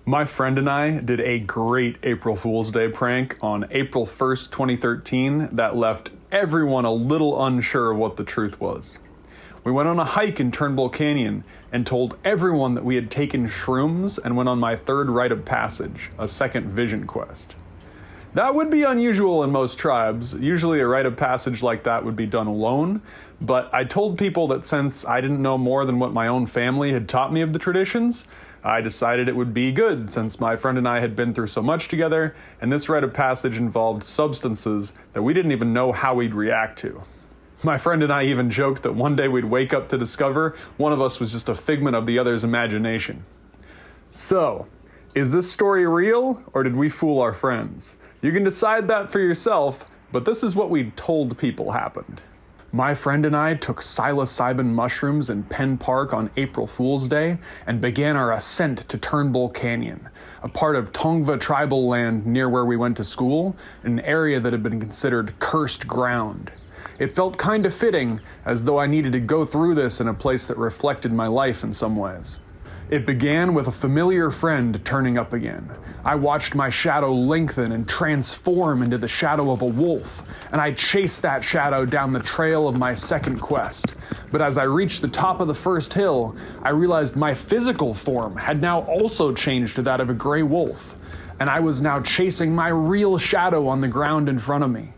My friend and I did a great April Fool's Day prank on April 1st, 2013 that left everyone a little unsure of what the truth was. We went on a hike in Turnbull Canyon and told everyone that we had taken shrooms and went on my third rite of passage, a second vision quest. That would be unusual in most tribes. Usually a rite of passage like that would be done alone, but I told people that since I didn't know more than what my own family had taught me of the traditions, I decided it would be good since my friend and I had been through so much together, and this rite of passage involved substances that we didn't even know how we'd react to. My friend and I even joked that one day we'd wake up to discover one of us was just a figment of the other's imagination. So, is this story real, or did we fool our friends? You can decide that for yourself, but this is what we told people happened. My friend and I took psilocybin mushrooms in Penn Park on April Fool's Day and began our ascent to Turnbull Canyon, a part of Tongva tribal land near where we went to school, an area that had been considered cursed ground. It felt kind of fitting, as though I needed to go through this in a place that reflected my life in some ways. It began with a familiar friend turning up again. I watched my shadow lengthen and transform into the shadow of a wolf, and I chased that shadow down the trail of my second quest. But as I reached the top of the first hill, I realized my physical form had now also changed to that of a gray wolf, and I was now chasing my real shadow on the ground in front of me.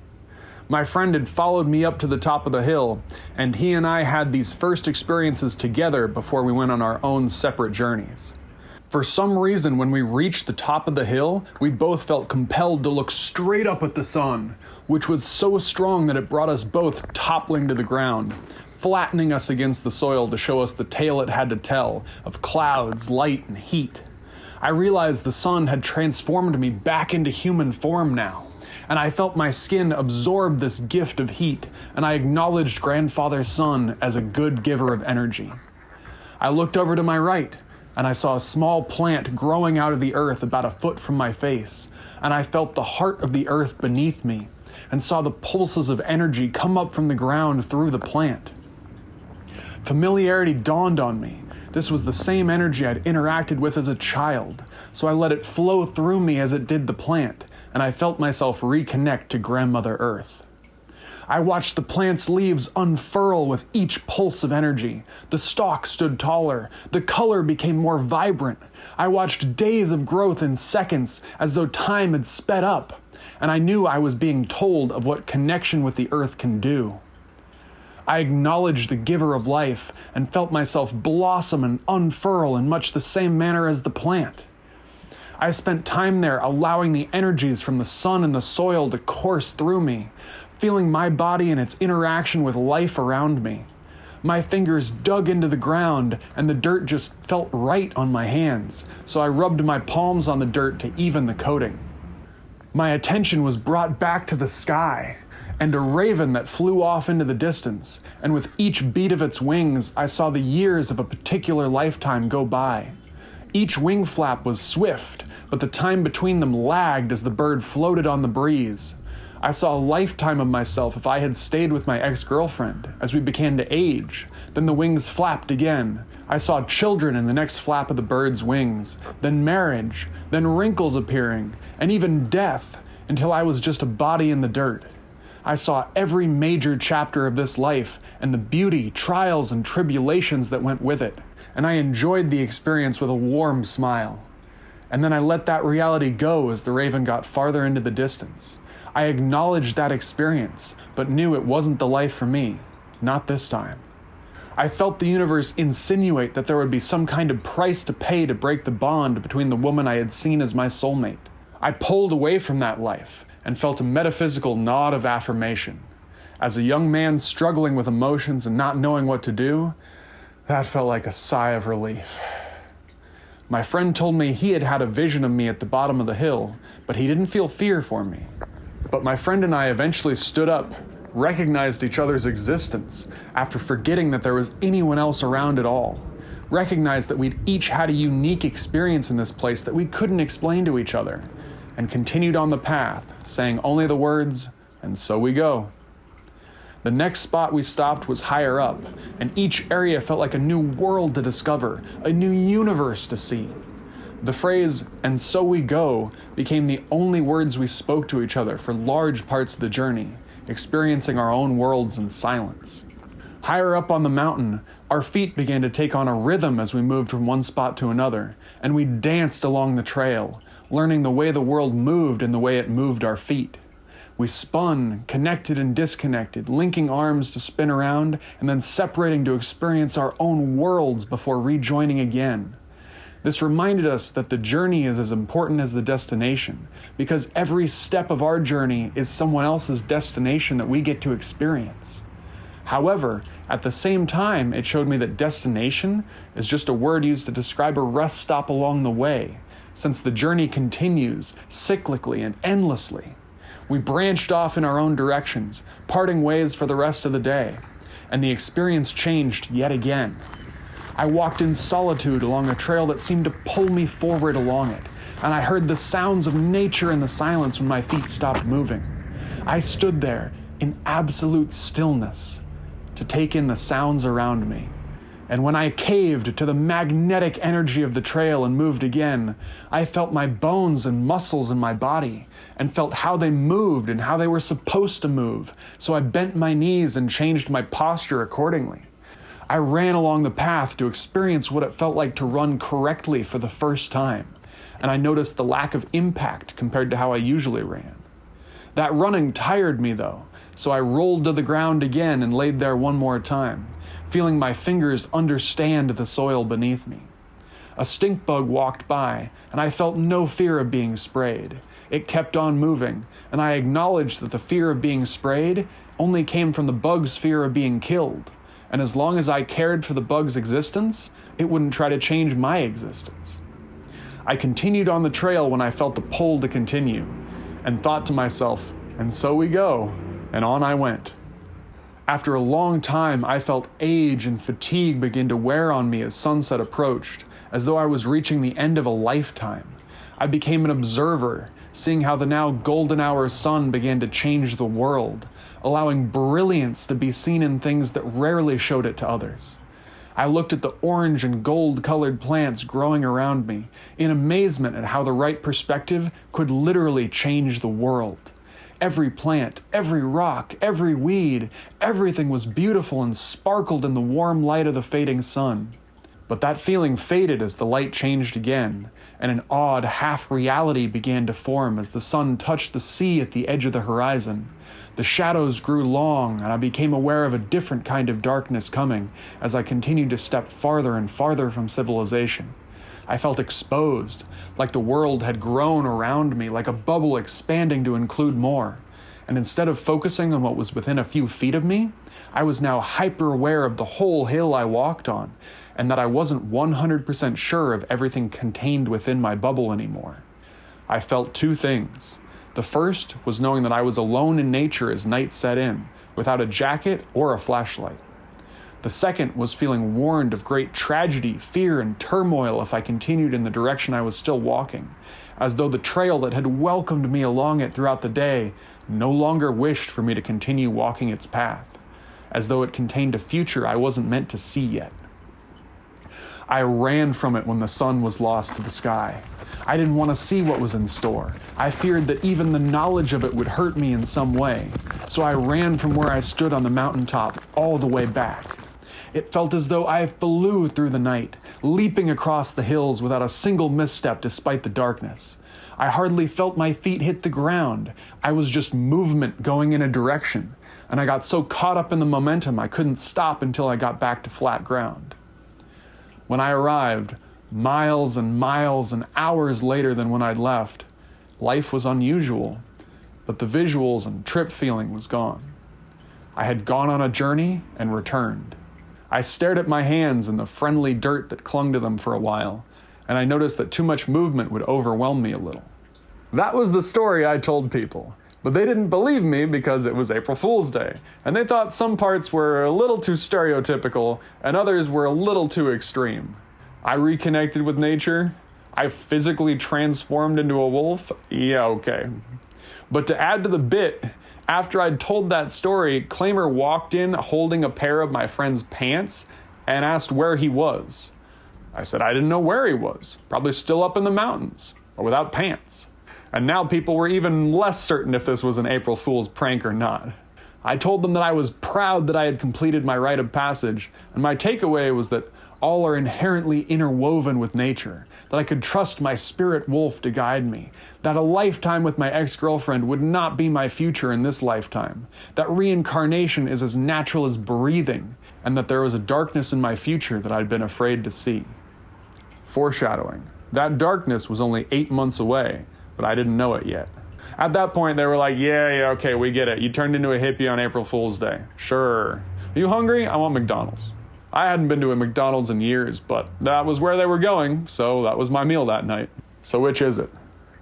My friend had followed me up to the top of the hill, and he and I had these first experiences together before we went on our own separate journeys. For some reason, when we reached the top of the hill, we both felt compelled to look straight up at the sun, which was so strong that it brought us both toppling to the ground, flattening us against the soil to show us the tale it had to tell of clouds, light, and heat. I realized the sun had transformed me back into human form now, and I felt my skin absorb this gift of heat, and I acknowledged Grandfather Sun as a good giver of energy. I looked over to my right, and I saw a small plant growing out of the earth about a foot from my face, and I felt the heart of the earth beneath me, and saw the pulses of energy come up from the ground through the plant. Familiarity dawned on me. This was the same energy I'd interacted with as a child, so I let it flow through me as it did the plant, and I felt myself reconnect to Grandmother Earth. I watched the plant's leaves unfurl with each pulse of energy. The stalk stood taller. The color became more vibrant. I watched days of growth in seconds as though time had sped up, and I knew I was being told of what connection with the earth can do. I acknowledged the giver of life and felt myself blossom and unfurl in much the same manner as the plant. I spent time there allowing the energies from the sun and the soil to course through me, feeling my body and its interaction with life around me. My fingers dug into the ground, and the dirt just felt right on my hands, so I rubbed my palms on the dirt to even the coating. My attention was brought back to the sky, and a raven that flew off into the distance, and with each beat of its wings, I saw the years of a particular lifetime go by. Each wing flap was swift, but the time between them lagged as the bird floated on the breeze. I saw a lifetime of myself if I had stayed with my ex-girlfriend. As we began to age, then the wings flapped again. I saw children in the next flap of the bird's wings, then marriage, then wrinkles appearing, and even death, until I was just a body in the dirt. I saw every major chapter of this life and the beauty, trials, and tribulations that went with it, and I enjoyed the experience with a warm smile. And then I let that reality go as the raven got farther into the distance. I acknowledged that experience, but knew it wasn't the life for me, not this time. I felt the universe insinuate that there would be some kind of price to pay to break the bond between the woman I had seen as my soulmate. I pulled away from that life and felt a metaphysical nod of affirmation. As a young man struggling with emotions and not knowing what to do, that felt like a sigh of relief. My friend told me he had had a vision of me at the bottom of the hill, but he didn't feel fear for me. But my friend and I eventually stood up, recognized each other's existence after forgetting that there was anyone else around at all, recognized that we'd each had a unique experience in this place that we couldn't explain to each other, and continued on the path, saying only the words, "And so we go." The next spot we stopped was higher up, and each area felt like a new world to discover, a new universe to see. The phrase, "and so we go," became the only words we spoke to each other for large parts of the journey, experiencing our own worlds in silence. Higher up on the mountain, our feet began to take on a rhythm as we moved from one spot to another, and we danced along the trail, learning the way the world moved and the way it moved our feet. We spun, connected and disconnected, linking arms to spin around, and then separating to experience our own worlds before rejoining again. This reminded us that the journey is as important as the destination, because every step of our journey is someone else's destination that we get to experience. However, at the same time, it showed me that destination is just a word used to describe a rest stop along the way, since the journey continues cyclically and endlessly. We branched off in our own directions, parting ways for the rest of the day, and the experience changed yet again. I walked in solitude along a trail that seemed to pull me forward along it, and I heard the sounds of nature in the silence when my feet stopped moving. I stood there in absolute stillness to take in the sounds around me. And when I caved to the magnetic energy of the trail and moved again, I felt my bones and muscles in my body and felt how they moved and how they were supposed to move. So I bent my knees and changed my posture accordingly. I ran along the path to experience what it felt like to run correctly for the first time, and I noticed the lack of impact compared to how I usually ran. That running tired me though, so I rolled to the ground again and laid there one more time, feeling my fingers understand the soil beneath me. A stink bug walked by, and I felt no fear of being sprayed. It kept on moving, and I acknowledged that the fear of being sprayed only came from the bug's fear of being killed. And as long as I cared for the bug's existence, it wouldn't try to change my existence. I continued on the trail when I felt the pull to continue, and thought to myself, "and so we go," and on I went. After a long time, I felt age and fatigue begin to wear on me as sunset approached, as though I was reaching the end of a lifetime. I became an observer, seeing how the now golden hour sun began to change the world, allowing brilliance to be seen in things that rarely showed it to others. I looked at the orange and gold-colored plants growing around me, in amazement at how the right perspective could literally change the world. Every plant, every rock, every weed, everything was beautiful and sparkled in the warm light of the fading sun. But that feeling faded as the light changed again, and an odd half-reality began to form as the sun touched the sea at the edge of the horizon. The shadows grew long, and I became aware of a different kind of darkness coming as I continued to step farther and farther from civilization. I felt exposed, like the world had grown around me, like a bubble expanding to include more. And instead of focusing on what was within a few feet of me, I was now hyper-aware of the whole hill I walked on, and that I wasn't 100% sure of everything contained within my bubble anymore. I felt two things. The first was knowing that I was alone in nature as night set in, without a jacket or a flashlight. The second was feeling warned of great tragedy, fear, and turmoil if I continued in the direction I was still walking, as though the trail that had welcomed me along it throughout the day no longer wished for me to continue walking its path, as though it contained a future I wasn't meant to see yet. I ran from it when the sun was lost to the sky. I didn't want to see what was in store. I feared that even the knowledge of it would hurt me in some way, so I ran from where I stood on the mountaintop all the way back. It felt as though I flew through the night, leaping across the hills without a single misstep despite the darkness. I hardly felt my feet hit the ground. I was just movement going in a direction, and I got so caught up in the momentum I couldn't stop until I got back to flat ground. When I arrived, miles and miles and hours later than when I'd left, life was unusual, but the visuals and trip feeling was gone. I had gone on a journey and returned. I stared at my hands and the friendly dirt that clung to them for a while, and I noticed that too much movement would overwhelm me a little. That was the story I told people, but they didn't believe me because it was April Fool's Day, and they thought some parts were a little too stereotypical and others were a little too extreme. I reconnected with nature. I physically transformed into a wolf. Yeah, okay. But to add to the bit, after I'd told that story, Klamer walked in holding a pair of my friend's pants and asked where he was. I said I didn't know where he was, probably still up in the mountains, or without pants. And now people were even less certain if this was an April Fool's prank or not. I told them that I was proud that I had completed my rite of passage, and my takeaway was that all are inherently interwoven with nature, that I could trust my spirit wolf to guide me, that a lifetime with my ex-girlfriend would not be my future in this lifetime, that reincarnation is as natural as breathing, and that there was a darkness in my future that I'd been afraid to see. Foreshadowing. That darkness was only 8 months away, but I didn't know it yet. At that point, they were like, yeah, okay, we get it. You turned into a hippie on April Fool's Day. Sure. Are you hungry? I want McDonald's. I hadn't been to a McDonald's in years, but that was where they were going, so that was my meal that night. So which is it?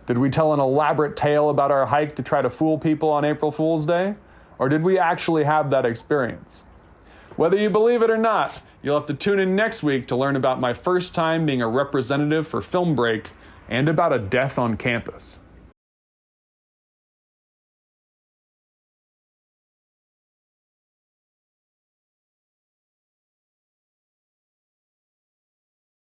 Did we tell an elaborate tale about our hike to try to fool people on April Fool's Day? Or did we actually have that experience? Whether you believe it or not, you'll have to tune in next week to learn about my first time being a representative for Film Break and about a death on campus.